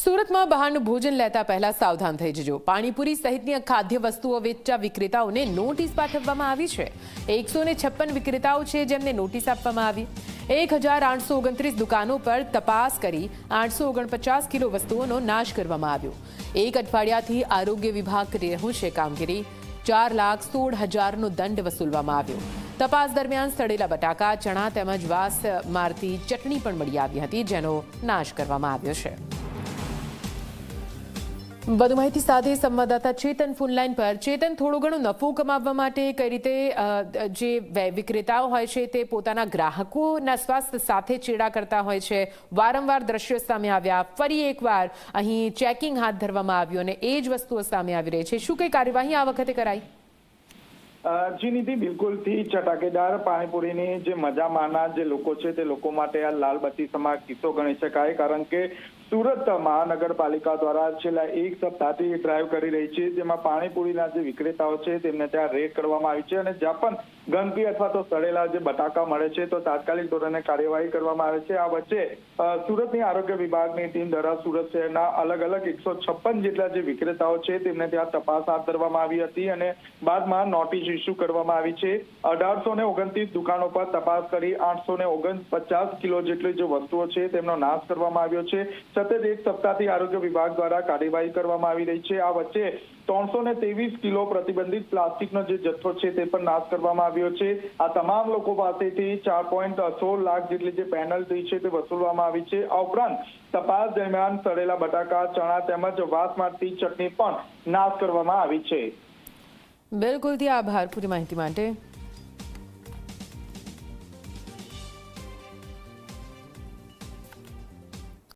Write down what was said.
સુરતમાં બહારનું ભોજન લેતા પહેલા સાવધાન થઈ જજો। પાણીપુરી સહિતની ખાદ્ય વસ્તુઓ વેચતા વિક્રેતાઓને નોટિસ પાઠવવામાં આવી છે। 156 વિક્રેતાઓ છે જેમને નોટિસ આપવામાં આવી। 1829 દુકાનો પર તપાસ કરી 849 કિલો વસ્તુઓનો નાશ કરવામાં આવ્યો। એક અઠવાડિયાથી આરોગ્ય વિભાગ કરી રહ્યું છે કામગીરી। 4,16,000નો દંડ વસૂલવામાં આવ્યો। તપાસ દરમિયાન સડેલા બટાકા, ચણા તેમજ વાસ મારતી ચટણી પણ મળી આવી હતી, જેનો નાશ કરવામાં આવ્યો છે। વધુ માહિતી સાથે સંવાદદાતા ચેતન ફોનલાઈન પર। ચેતન, થોડો ઘણો નફો કમાવવા માટે કઈ રીતે જે વિક્રેતાઓ હોય છે તે પોતાના ગ્રાહકોના સ્વાસ્થ્ય સાથે ચેડા કરતા હોય છે? વારંવાર દ્રશ્યો સામે આવ્યા, ફરી એકવાર અહીં ચેકિંગ હાથ ધરવામાં આવ્યું અને એ જ વસ્તુઓ સામે આવી રહી છે। શું કઈ કાર્યવાહી આ વખતે કરાઈ? જી નિધિ, બિલકુલથી ચટાકેદાર પાણીપુરીની જે મજા માનનાર જે લોકો છે તે લોકો માટે આ લાલબત્તી સમા કિસ્સો ગણી શકાય। કારણ કે સુરત મહાનગરપાલિકા દ્વારા છેલ્લા એક સપ્તાહથી ડ્રાઈવ કરી રહી છે, જેમાં પાણીપુરીના જે વિક્રેતાઓ છે તેમને ત્યાં રેડ કરવામાં આવી છે અને જ્યાં પણ ગંદકી અથવા તો સડેલા જે બટાકા મળે છે તો તાત્કાલિક ધોરણે કાર્યવાહી કરવામાં આવે છે। આ વચ્ચે સુરતની આરોગ્ય વિભાગની ટીમ દ્વારા સુરત શહેરના અલગ અલગ 156 જેટલા જે વિક્રેતાઓ છે તેમને ત્યાં તપાસ હાથ ધરવામાં આવી હતી અને બાદમાં નોટિસ ઇસ્યુ કરવામાં આવી છે। 1829 દુકાનો પર તપાસ કરી 849 કિલો જેટલી જે વસ્તુઓ છે તેમનો નાશ કરવામાં આવ્યો છે। સતત એક સપ્તાહથી આરોગ્ય વિભાગ દ્વારા કાર્યવાહી કરવામાં આવી રહી છે। આ વચ્ચે 323 કિલો પ્રતિબંધિત પ્લાસ્ટિકનો જે જથ્થો છે તે પણ નાશ કરવામાં આવ્યો છે। આ તમામ લોકો પાસેથી 4.16 લાખ જેટલી જે પેનલ્ટી છે તે વસૂલવામાં આવી છે। આ ઉપરાંત તપાસ દરમિયાન સડેલા બટાકા, ચણા તેમજ વાસ મારતી ચટણી પણ નાશ કરવામાં આવી છે। બિલકુલથી આભાર પૂરી માહિતી માટે।